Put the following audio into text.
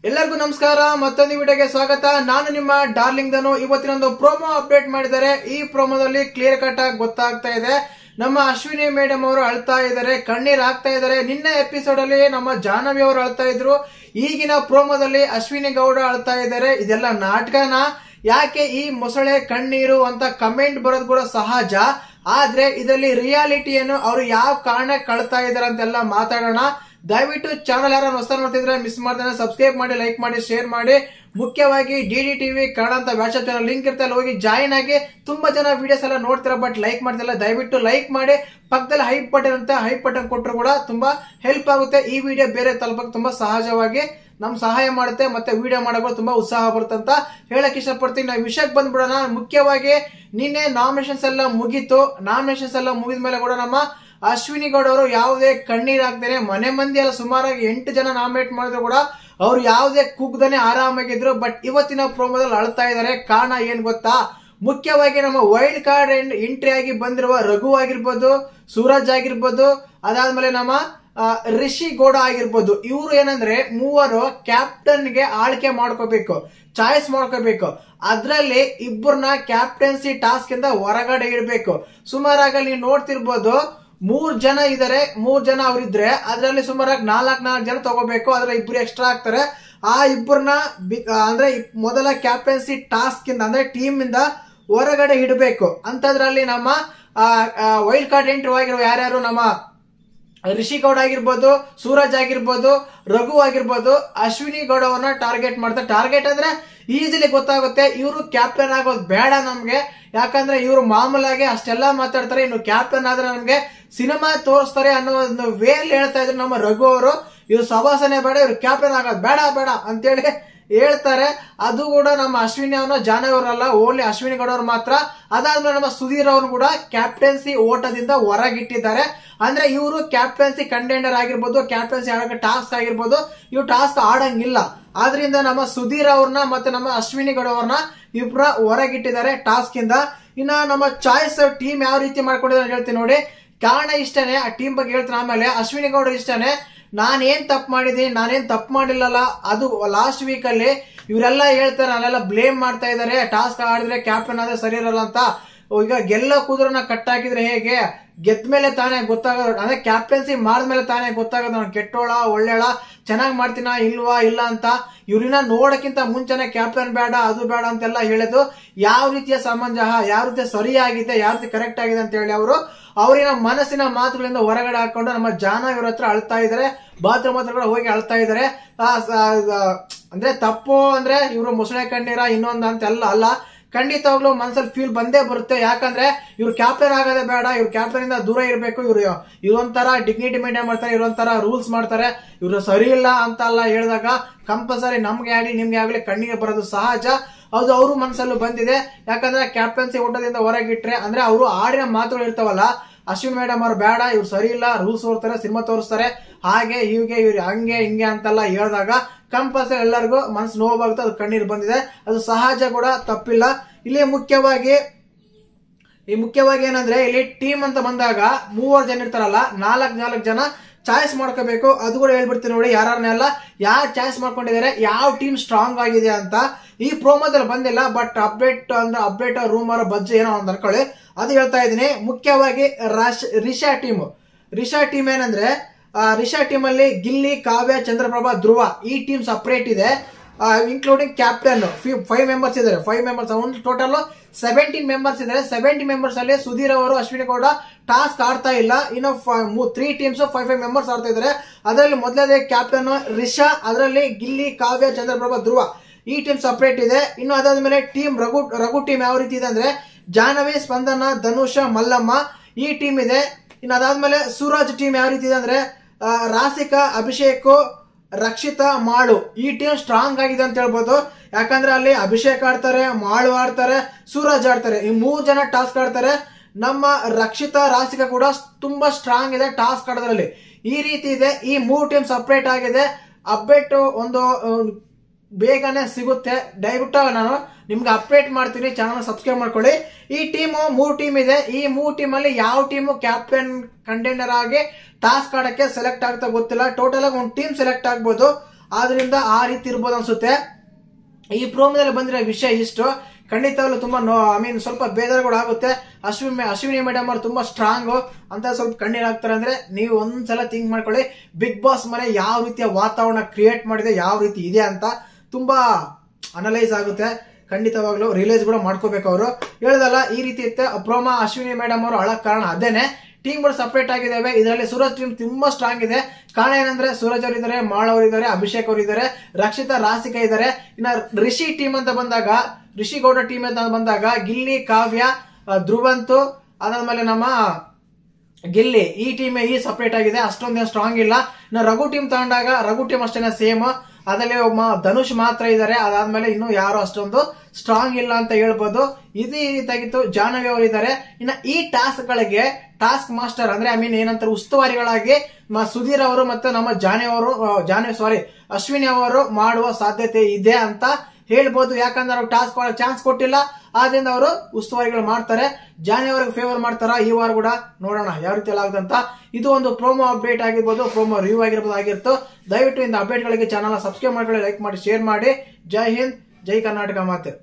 ಎಲ್ಲರಿಗೂ ನಮಸ್ಕಾರ. ಮತ್ತೊಂದು ವಿಡಿಯೋಗೆ ಸ್ವಾಗತ. ನಾನು ನಿಮ್ಮ ಡಾರ್ಲಿಂಗ್ ಧನು. ಇವತ್ತಿನೊಂದು ಪ್ರೋಮೋ ಅಪ್ಡೇಟ್ ಮಾಡಿದ್ದಾರೆ. ಈ ಪ್ರೋಮೋದಲ್ಲಿ ಕ್ಲಿಯರ್ ಕಟ್ ಆಗಿ ಗೊತ್ತಾಗ್ತಾ ಇದೆ, ನಮ್ಮ ಅಶ್ವಿನಿ ಮೇಡಮ್ ಅವರು ಅಳ್ತಾ ಇದ್ದಾರೆ, ಕಣ್ಣೀರ್ ಹಾಕ್ತಾ ಇದ್ದಾರೆ. ನಿನ್ನೆ ಎಪಿಸೋಡ್ ಅಲ್ಲಿ ನಮ್ಮ ಜಾಹ್ನವಿ ಅವರು ಅಳ್ತಾ ಇದ್ರು, ಈಗಿನ ಪ್ರೋಮೋದಲ್ಲಿ ಅಶ್ವಿನಿ ಗೌಡ ಅಳ್ತಾ ಇದ್ದಾರೆ. ಇದೆಲ್ಲ ನಾಟಕನ? ಯಾಕೆ ಈ ಮೊಸಳೆ ಕಣ್ಣೀರು ಅಂತ ಕಮೆಂಟ್ ಬರೋದು ಕೂಡ ಸಹಜ, ಆದ್ರೆ ಇದರಲ್ಲಿ ರಿಯಾಲಿಟಿ ಏನು, ಅವರು ಯಾವ ಕಾರಣಕ್ಕೆ ಅಳ್ತಾ ಇದಾರೆ ಅಂತೆಲ್ಲ ಮಾತಾಡೋಣ. ದಯವಿಟ್ಟು ಚಾನಲ್ ಯಾರು ಹೊಸ ನೋಡ್ತಿದ್ರೆ ಮಿಸ್ ಮಾಡ್ತಾನೆ ಸಬ್ಸ್ಕ್ರೈಬ್ ಮಾಡಿ, ಲೈಕ್ ಮಾಡಿ, ಶೇರ್ ಮಾಡಿ. ಮುಖ್ಯವಾಗಿ ಡಿಡಿ ಟಿವಿ ಕನ್ನಡ ಅಂತ ವಾಟ್ಸ್ಆಪ್ ಚಾನಲ್ ಲಿಂಕ್ ಇರ್ತಾ ಹೋಗಿ ಜಾಯಿನ್ ಆಗಿ. ತುಂಬಾ ಜನ ವಿಡಿಯೋಸ್ ಎಲ್ಲ ನೋಡ್ತೀರಾ ಬಟ್ ಲೈಕ್ ಮಾಡ್ತಿಲ್ಲ. ದಯವಿಟ್ಟು ಲೈಕ್ ಮಾಡಿ. ಪಕ್ಕದಲ್ಲಿ ಹೈಪ್ ಬಟನ್ ಅಂತ ಹೈಪ್ ಬಟನ್ ಕೊಟ್ಟರು ಕೂಡ ತುಂಬಾ ಹೆಲ್ಪ್ ಆಗುತ್ತೆ. ಈ ವಿಡಿಯೋ ಬೇರೆ ತಲುಪಕ್ಕೆ ತುಂಬಾ ಸಹಜವಾಗಿ ನಮ್ ಸಹಾಯ ಮಾಡುತ್ತೆ, ಮತ್ತೆ ವಿಡಿಯೋ ಮಾಡೋಕೆ ತುಂಬಾ ಉತ್ಸಾಹ ಬರುತ್ತೆ ಅಂತ ಹೇಳಕ್ ಇಷ್ಟಪಡ್ತೀನಿ. ನಾವು ವಿಷಯಕ್ಕೆ ಬಂದ್ಬಿಡೋಣ. ಮುಖ್ಯವಾಗಿ ನಿನ್ನೆ ನಾಮಿನೇಷನ್ಸ್ ಎಲ್ಲ ಮುಗೀತು. ನಾಮಿನೇಷನ್ಸ್ ಎಲ್ಲ ಮುಗಿದ ಮೇಲೆ ಕೂಡ ನಮ್ಮ ಅಶ್ವಿನಿ ಗೌಡ ಅವರು ಯಾವುದೇ ಕಣ್ಣೀರ್ ಹಾಕ್ದೇನೆ, ಮನೆ ಮಂದಿ ಎಲ್ಲ ಸುಮಾರಾಗಿ 8 ಜನ ನಾಮಿನೇಟ್ ಮಾಡಿದ್ರು ಕೂಡ ಅವ್ರು ಯಾವುದೇ ಕುಗ್ದನೆ ಆರಾಮಾಗಿದ್ರು. ಬಟ್ ಇವತ್ತಿನ ಪ್ರೋಮೋದಲ್ಲಿ ಅಳ್ತಾ ಇದ್ದಾರೆ. ಕಾರಣ ಏನ್ ಗೊತ್ತಾ? ಮುಖ್ಯವಾಗಿ ನಮ್ಮ ವೈಲ್ಡ್ ಕಾರ್ಡ್ ಎಂಟ್ರಿ ಆಗಿ ಬಂದಿರುವ ರಘು ಆಗಿರ್ಬೋದು, ಸೂರಜ್ ಆಗಿರ್ಬೋದು, ಅದಾದ್ಮೇಲೆ ನಮ್ಮ ರಿಷಿ ಗೌಡ ಆಗಿರ್ಬೋದು. ಇವರು ಏನಂದ್ರೆ ಮೂವರು ಕ್ಯಾಪ್ಟನ್ ಗೆ ಆಳ್ಕೆ ಮಾಡ್ಕೋಬೇಕು, ಚಾಯ್ಸ್ ಮಾಡ್ಕೋಬೇಕು. ಅದ್ರಲ್ಲಿ ಇಬ್ಬರನ್ನ ಕ್ಯಾಪ್ಟನ್ಸಿ ಟಾಸ್ಕ್ ಇಂದ ಹೊರಗಡೆ ಇಡಬೇಕು. ಸುಮಾರಾಗಿ ನೀವು ನೋಡ್ತಿರ್ಬೋದು, 3 ಜನ ಇದಾರೆ. 3 ಜನ ಅವರಿದ್ರೆ ಅದರಲ್ಲಿ ಸುಮಾರಾಗಿ 4 ಜನ ತಗೋಬೇಕು. ಅದ್ರಲ್ಲಿ 2 ಎಕ್ಸ್ಟ್ರಾ ಆಗ್ತಾರೆ. ಆ ಇಬ್ಬರನ್ನ ಅಂದ್ರೆ ಮೊದಲ ಕ್ಯಾಪ್ಟನ್ಸಿ ಟಾಸ್ಕ್ ಇಂದ ಅಂದ್ರೆ ಟೀಮ್ ಇಂದ ಹೊರಗಡೆ ಇಡಬೇಕು. ಅಂತದ್ರಲ್ಲಿ ನಮ್ಮ ವೈಲ್ಡ್ ಕಾರ್ಡ್ ಎಂಟ್ರಿ ಆಗಿರೋ ಯಾರ್ಯಾರು, ನಮ್ಮ ರಿಷಿ ಗೌಡ ಆಗಿರ್ಬೋದು, ಸೂರಜ್ ಆಗಿರ್ಬೋದು, ರಘು ಆಗಿರ್ಬೋದು, ಅಶ್ವಿನಿ ಗೌಡ ಅವ್ರನ್ನ ಟಾರ್ಗೆಟ್ ಮಾಡ್ತಾರೆ. ಟಾರ್ಗೆಟ್ ಅಂದ್ರೆ ಈಸಿಲಿ ಗೊತ್ತಾಗುತ್ತೆ, ಇವರು ಕ್ಯಾಪ್ಟನ್ ಆಗೋದು ಬೇಡ ನಮ್ಗೆ. ಯಾಕಂದ್ರೆ ಇವರು ಮಾಮೂಲಾಗಿ ಅಷ್ಟೆಲ್ಲಾ ಮಾತಾಡ್ತಾರೆ, ಇನ್ನು ಕ್ಯಾಪ್ಟನ್ ಆದ್ರೆ ನಮ್ಗೆ ಸಿನಿಮಾ ತೋರಿಸ್ತಾರೆ ಅನ್ನೋ ಒಂದು ವೇಲ್ ಹೇಳ್ತಾ ಇದ್ರು ನಮ್ಮ ರಘು ಅವರು. ಇವ್ರು ಸವಾಸನೆ ಬೇಡ, ಇವ್ರು ಕ್ಯಾಪ್ಟನ್ ಆಗೋದು ಬೇಡ ಬೇಡ ಅಂತೇಳಿ ಹೇಳ್ತಾರೆ. ಅದು ಕೂಡ ನಮ್ಮ ಅಶ್ವಿನಿ ಅವ್ರನ್ನ ಜಾಹ್ನವಿ ಅವರಲ್ಲ, ಓನ್ಲಿ ಅಶ್ವಿನಿ ಗೌಡ ಅವ್ರು ಮಾತ್ರ. ಅದಾದ್ಮೇಲೆ ನಮ್ಮ ಸುಧೀರ್ ಅವ್ರನ್ನ ಕೂಡ ಕ್ಯಾಪ್ಟನ್ಸಿ ಓಟದಿಂದ ಹೊರಗಿಟ್ಟಿದ್ದಾರೆ. ಅಂದ್ರೆ ಇವರು ಕ್ಯಾಪ್ಟನ್ಸಿ ಕಂಟೆಂಡರ್ ಆಗಿರ್ಬೋದು, ಕ್ಯಾಪ್ಟನ್ಸಿ ಆಡೋ ಟಾಸ್ಕ್ ಆಗಿರ್ಬೋದು, ಇವ್ರು ಟಾಸ್ಕ್ ಆಡಂಗಿಲ್ಲ. ಆದ್ರಿಂದ ನಮ್ಮ ಸುಧೀರ್ ಅವ್ರನ್ನ ಮತ್ತೆ ನಮ್ಮ ಅಶ್ವಿನಿ ಗೌಡ ಅವ್ರನ್ನ ಇಬ್ಬರ ಹೊರಗಿಟ್ಟಿದ್ದಾರೆ ಟಾಸ್ಕ್ ಇಂದ. ಇನ್ನ ನಮ್ಮ ಚಾಯ್ಸ್ ಟೀಮ್ ಯಾವ ರೀತಿ ಮಾಡ್ಕೊಂಡಿದ್ದಾರೆ ಹೇಳ್ತೀನಿ ನೋಡಿ. ಕಾರಣ ಇಷ್ಟನೇ, ಆ ಟೀಮ್ ಬಗ್ಗೆ ಹೇಳ್ತೀನಿ ಆಮೇಲೆ. ಅಶ್ವಿನಿ ಗೌಡ ಇಷ್ಟನೇ, ನಾನೇನ್ ತಪ್ಪು ಮಾಡಿದೀನಿ, ನಾನೇನ್ ತಪ್ಪು ಮಾಡಿಲ್ಲಲ್ಲ. ಅದು ಲಾಸ್ಟ್ ವೀಕ್ ಅಲ್ಲಿ ಇವರೆಲ್ಲ ಹೇಳ್ತಾರೆ, ನಾನೆಲ್ಲ ಬ್ಲೇಮ್ ಮಾಡ್ತಾ ಇದಾರೆ, ಟಾಸ್ಕ್ ಆಡಿದ್ರೆ ಕ್ಯಾಪ್ಟನ್ ಆದ್ರೆ ಸರಿ ಇರಲ್ಲ ಅಂತ. ಈಗ ಗೆಲ್ಲ ಕುದುರನ್ನ ಕಟ್ ಹಾಕಿದ್ರೆ ಹೇಗೆ, ಗೆದ್ಮೇಲೆ ತಾನೇ ಗೊತ್ತಾಗೋದು, ಅಂದ್ರೆ ಕ್ಯಾಪ್ಟನ್ಸಿ ಮಾಡಿದ್ಮೇಲೆ ತಾನೇ ಗೊತ್ತಾಗೋದು ನಾನು ಕೆಟ್ಟೋಳ ಒಳ್ಳೆಳ, ಚೆನ್ನಾಗ್ ಮಾಡ್ತೀನ ಇಲ್ವಾ ಇಲ್ಲ ಅಂತ. ಇವ್ರನ್ನ ನೋಡಕ್ಕಿಂತ ಮುಂಚೆನೆ ಕ್ಯಾಪ್ಟನ್ ಬೇಡ ಅದು ಬೇಡ ಅಂತೆಲ್ಲ ಹೇಳಿದ್ದು ಯಾವ ರೀತಿಯ ಸಮಂಜಸ, ಯಾವ ರೀತಿ ಸರಿಯಾಗಿದೆ, ಯಾವ ರೀತಿ ಕರೆಕ್ಟ್ ಆಗಿದೆ ಅಂತ ಹೇಳಿ ಅವರು ಅವರಿನ ಮನಸ್ಸಿನ ಮಾತುಗಳಿಂದ ಹೊರಗಡೆ ಹಾಕೊಂಡು ನಮ್ಮ ಜಾಹ್ನವಿ ಅವ್ರ ಹತ್ರ ಅಳ್ತಾ ಇದಾರೆ. ಬಾತ್ರೂಮ್ ಹತ್ರ ಕೂಡ ಹೋಗಿ ಅಳ್ತಾ ಇದಾರೆ. ಅಂದ್ರೆ ತಪ್ಪು ಅಂದ್ರೆ ಇವರು ಮೊಸಳೆ ಕಣ್ಣೀರ ಇನ್ನೊಂದು ಅಂತೆಲ್ಲ ಅಲ್ಲ, ಖಂಡಿತವಾಗ್ಲೂ ಮನಸ್ಸಲ್ಲಿ ಫೀಲ್ ಬಂದೇ ಬರುತ್ತೆ. ಯಾಕಂದ್ರೆ ಇವ್ರು ಕ್ಯಾಪ್ಟನ್ ಆಗೋದೇ ಬೇಡ, ಇವ್ರು ಕ್ಯಾಪ್ಟನ್ ಇಂದ ದೂರ ಇರಬೇಕು. ಇವರೊಂಥರ ಡಿಗ್ನಿಟಿ ಮೇಂಟೈನ್ ಮಾಡ್ತಾರೆ, ಇವರೊಂಥರ ರೂಲ್ಸ್ ಮಾಡ್ತಾರೆ, ಇವ್ರು ಸರಿ ಇಲ್ಲ ಅಂತ ಅಲ್ಲ ಹೇಳಿದಾಗ ಕಂಪಲ್ಸರಿ ನಮ್ಗೆ ಆಗ್ಲಿ ನಿಮ್ಗೆ ಆಗ್ಲಿ ಕಣ್ಣಿಗೆ ಬರೋದು ಸಹಜ. ಅದು ಅವರು ಮನಸ್ಸಲ್ಲೂ ಬಂದಿದೆ. ಯಾಕಂದ್ರೆ ಕ್ಯಾಪ್ಟನ್ಸಿ ಊಟದಿಂದ ಹೊರಗಿಟ್ರೆ ಅಂದ್ರೆ ಅವರು ಆಡಿನ ಮಾತುಗಳು ಇರ್ತಾವಲ್ಲ, ಅಶ್ವಿನಿ ಮೇಡಮ್ ಅವ್ರು ಬೇಡ, ಇವ್ರು ಸರಿ ಇಲ್ಲ, ರೂಲ್ಸ್ ಓಡ್ತಾರೆ, ಸಿನಿಮಾ ತೋರಿಸ್ತಾರೆ, ಹಾಗೆ ಹೀಗೆ ಇವ್ರು ಹಂಗೆ ಹಿಂಗೆ ಅಂತೆಲ್ಲ ಹೇಳಿದಾಗ ಕಂಪಲ್ಸರಿ ಎಲ್ಲರಿಗೂ ಮನಸ್ಸು ನೋವಾಗುತ್ತೆ, ಅದು ಕಣ್ಣೀರು ಬಂದಿದೆ. ಅದು ಸಹಜ ಕೂಡ, ತಪ್ಪಿಲ್ಲ. ಇಲ್ಲಿ ಮುಖ್ಯವಾಗಿ ಏನಂದ್ರೆ ಇಲ್ಲಿ ಟೀಮ್ ಅಂತ ಬಂದಾಗ 3 ಜನ ಇರ್ತಾರಲ್ಲ, 4 ಜನ ಚಾಯ್ಸ್ ಮಾಡ್ಕೋಬೇಕು. ಅದು ಕೂಡ ಹೇಳ್ಬಿಡ್ತೀನಿ ನೋಡಿ, ಯಾರನ್ನೆಲ್ಲ ಯಾರು ಚಾಯ್ಸ್ ಮಾಡ್ಕೊಂಡಿದ್ದಾರೆ, ಯಾವ ಟೀಮ್ ಸ್ಟ್ರಾಂಗ್ ಆಗಿದೆ ಅಂತ. ಈ ಪ್ರೋಮೋದಲ್ಲಿ ಬಂದಿಲ್ಲ, ಬಟ್ ಅಪ್ಡೇಟ್ ರೂಮರ್ ಬಜ್ಜೆ ಏನೋ ಒಂದು ಅನ್ಕೊಳ್ಳಿ, ಅದು ಹೇಳ್ತಾ ಇದೀನಿ. ಮುಖ್ಯವಾಗಿ ರಿಷಾ ಟೀಮ್ ಏನಂದ್ರೆ, ರಿಷಾ ಟೀಮ್ ಅಲ್ಲಿ ಗಿಲ್ಲಿ, ಕಾವ್ಯ, ಚಂದ್ರಪ್ರಭಾ, ಧ್ರುವ ಈ ಟೀಮ್ ಸಪರೇಟ್ ಇದೆ. ಇನ್ಕ್ಲೂಡಿಂಗ್ ಕ್ಯಾಪ್ಟನ್ 5 ಮೆಂಬರ್ಸ್ ಇದ್ದಾರೆ. 5 ಮೆಂಬರ್ಸ್ ಟೋಟಲ್ 17 ಮೆಂಬರ್ಸ್ ಇದ್ದಾರೆ. 17 ಮೆಂಬರ್ಸ್ ಅಲ್ಲಿ ಸುಧೀರ್ ಅವರು, ಅಶ್ವಿನಿ ಗೌಡ ಟಾಸ್ಕ್ ಆಡ್ತಾ ಇಲ್ಲ. ಇನ್ನು 3 ಟೀಮ್ಸ್ 5 ಮೆಂಬರ್ಸ್ ಆಡ್ತಾ ಇದ್ದಾರೆ. ಅದರಲ್ಲಿ ಮೊದಲನೇ ಕ್ಯಾಪ್ಟನ್ ರಿಷಾ, ಅದರಲ್ಲಿ ಗಿಲ್ಲಿ, ಕಾವ್ಯ, ಚಂದ್ರಪ್ರಭಾ, ಧ್ರುವ ಈ ಟೀಮ್ ಸಪರೇಟ್ ಇದೆ. ಇನ್ನು ಅದಾದ್ಮೇಲೆ ಟೀಮ್ ರಘು ಟೀಮ್ ಯಾವ ರೀತಿ ಇದೆ ಅಂದ್ರೆ, ಜಾಹ್ನವಿ, ಸ್ಪಂದನ, ಧನುಷ, ಮಲ್ಲಮ್ಮ ಈ ಟೀಮ್ ಇದೆ. ಇನ್ನು ಅದಾದ್ಮೇಲೆ ಸೂರಜ್ ಟೀಮ್ ಯಾವ ರೀತಿ ಇದೆ ಅಂದ್ರೆ, ರಾಸಿಕಾ, ಅಭಿಷೇಕ್, ರಕ್ಷಿತಾ, ಮಾಳು ಈ ಟೀಮ್ ಸ್ಟ್ರಾಂಗ್ ಆಗಿದೆ ಅಂತ ಹೇಳ್ಬೋದು. ಯಾಕಂದ್ರೆ ಅಲ್ಲಿ ಅಭಿಷೇಕ್ ಆಡ್ತಾರೆ, ಮಾಳು ಆಡ್ತಾರೆ, ಸೂರಜ್ ಆಡ್ತಾರೆ, ಈ 3 ಜನ ಟಾಸ್ಕ್ ಆಡ್ತಾರೆ. ನಮ್ಮ ರಕ್ಷಿತಾ, ರಾಸಿಕಾ ಕೂಡ ತುಂಬಾ ಸ್ಟ್ರಾಂಗ್ ಇದೆ ಟಾಸ್ಕ್ ಆಡೋದ್ರಲ್ಲಿ. ಈ ರೀತಿ ಇದೆ. ಈ 3 ಟೀಮ್ ಸಪರೇಟ್ ಆಗಿದೆ. ಅಪ್ಡೇಟ್ ಒಂದು ಬೇಗನೆ ಸಿಗುತ್ತೆ. ದಯವಿಟ್ಟು ನಾನು ನಿಮ್ಗೆ ಅಪ್ಡೇಟ್ ಮಾಡ್ತೀನಿ, ಚಾನಲ್ ಸಬ್ಸ್ಕ್ರೈಬ್ ಮಾಡ್ಕೊಳ್ಳಿ. ಈ ಟೀಮು 3 ಟೀಮ್ ಇದೆ. ಈ 3 ಟೀಮ್ ಅಲ್ಲಿ ಯಾವ ಟೀಮು ಕ್ಯಾಪ್ಟನ್ ಕಂಟೆಂಡರ್ ಆಗಿ ಟಾಸ್ಕ್ ಆಡಕ್ಕೆ ಸೆಲೆಕ್ಟ್ ಆಗ್ತಾ ಗೊತ್ತಿಲ್ಲ. ಟೋಟಲ್ ಆಗಿ ಒಂದು ಟೀಮ್ ಸೆಲೆಕ್ಟ್ ಆಗ್ಬೋದು. ಆದ್ರಿಂದ ಆ ರೀತಿ ಇರ್ಬೋದು ಅನ್ಸುತ್ತೆ. ಈ ಪ್ರೋಮೋದಲ್ಲಿ ಬಂದಿರೋ ವಿಷಯ ಇಷ್ಟು. ಖಂಡಿತವಾಗ್ಲೂ ತುಂಬಾ ಸ್ವಲ್ಪ ಬೇಜಾರು ಕೂಡ ಆಗುತ್ತೆ. ಅಶ್ವಿನಿ ಮೇಡಮ್ ಅವರು ತುಂಬಾ ಸ್ಟ್ರಾಂಗ್ ಅಂತ ಸ್ವಲ್ಪ ಕಣ್ಣೀರಾಗ್ತಾರೆ ಅಂದ್ರೆ ನೀವು ಒಂದ್ಸಲ ಥಿಂಕ್ ಮಾಡ್ಕೊಳ್ಳಿ. ಬಿಗ್ ಬಾಸ್ ಮನೆ ಯಾವ ರೀತಿಯ ವಾತಾವರಣ ಕ್ರಿಯೇಟ್ ಮಾಡಿದೆ, ಯಾವ ರೀತಿ ಇದೆ ಅಂತ ತುಂಬಾ ಅನಲೈಸ್ ಆಗುತ್ತೆ. ಖಂಡಿತವಾಗ್ಲೂ ರಿಲೈಸ್ ಕೂಡ ಮಾಡ್ಕೋಬೇಕು. ಅವರು ಹೇಳದಲ್ಲ ಈ ರೀತಿ ಇತ್ತೆ ಪ್ರೋಮೋ. ಅಶ್ವಿನಿ ಮೇಡಮ್ ಅವರು ಅಳಕ್ ಕಾರಣ ಅದೇನೆ. ಟೀಮ್ ಗಳು ಸಪರೇಟ್ ಆಗಿದ್ದಾವೆ. ಇದರಲ್ಲಿ ಸೂರಜ್ ಟೀಮ್ ತುಂಬಾ ಸ್ಟ್ರಾಂಗ್ ಇದೆ. ಕಾರಣ ಏನಂದ್ರೆ ಸೂರಜ್ ಅವರು ಇದ್ದಾರೆ, ಮಾಳ್ ಅವರು ಇದ್ದಾರೆ, ಅಭಿಷೇಕ್ ಅವರು ಇದ್ದಾರೆ, ರಕ್ಷಿತಾ ರಾಸಿಕಾ ಇದ್ದಾರೆ. ಇನ್ನ ರಿಷಿ ಟೀಮ್ ಅಂತ ಬಂದಾಗ, ರಿಷಿ ಗೌಡ ಟೀಮ್ ಅಂತ ಬಂದಾಗ ಗಿಲ್ಲಿ, ಕಾವ್ಯ, ಧ್ರುವಂತು, ಅದಾದ್ಮೇಲೆ ನಮ್ಮ ಗಿಲ್ಲಿ ಈ ಟೀಮ್ ಈ ಸಪರೇಟ್ ಆಗಿದೆ. ಅಷ್ಟೊಂದೇನು ಸ್ಟ್ರಾಂಗ್ ಇಲ್ಲ. ಇನ್ನು ರಘು ಟೀಮ್ ತಗೊಂಡಾಗ ರಘು ಟೀಮ್ ಅಷ್ಟೇನೆ ಸೇಮ್. ಅದರಲ್ಲಿ ಧನುಷ್ ಮಾತ್ರ ಇದ್ದಾರೆ. ಅದಾದ್ಮೇಲೆ ಇನ್ನು ಯಾರು ಅಷ್ಟೊಂದು ಸ್ಟ್ರಾಂಗ್ ಇಲ್ಲ ಅಂತ ಹೇಳ್ಬೋದು. ಇದೇ ರೀತಿಯಾಗಿತ್ತು. ಜಾಹ್ನವಿ ಅವರು ಇದ್ದಾರೆ. ಇನ್ನು ಈ ಟಾಸ್ಕ್ ಗಳಿಗೆ ಟಾಸ್ಕ್ ಮಾಸ್ಟರ್ ಅಂದ್ರೆ ಏನಂತಾರೆ ಉಸ್ತುವಾರಿಗಳಾಗಿ ಸುಧೀರ್ ಅವರು ಮತ್ತು ನಮ್ಮ ಅಶ್ವಿನಿ ಅವರು ಮಾಡುವ ಸಾಧ್ಯತೆ ಇದೆ ಅಂತ ಹೇಳ್ಬೋದು. ಯಾಕಂದ್ರೆ ಅವ್ರು ಟಾಸ್ಕ್ ಚಾನ್ಸ್ ಕೊಟ್ಟಿಲ್ಲ, ಆದ್ರಿಂದ ಅವರು ಉಸ್ತುವಾರಿಗಳು ಮಾಡ್ತಾರೆ. ಜಾಹ್ನವಿ ಅವರಿಗೆ ಫೇವರ್ ಮಾಡ್ತಾರ ಈ ವಾರ ಕೂಡ. ನೋಡೋಣ ಯಾವ ರೀತಿ ಆಗುತ್ತಂತ. ಇದು ಒಂದು ಪ್ರೋಮೋ ಅಪ್ಡೇಟ್ ಆಗಿರ್ಬೋದು, ಪ್ರೋಮೋ ರಿವ್ಯೂ ಆಗಿರ್ಬೋದು. ದಯವಿಟ್ಟು ಇಂಥ ಅಪ್ಡೇಟ್ಗಳಿಗೆ ಚಾನಲ್ ಸಬ್ಸ್ಕ್ರೈಬ್ ಮಾಡ್ಕೊಳ್ಳಿ, ಲೈಕ್ ಮಾಡಿ, ಶೇರ್ ಮಾಡಿ. ಜೈ ಹಿಂದ್, ಜೈ ಕರ್ನಾಟಕ ಮಾತೆ.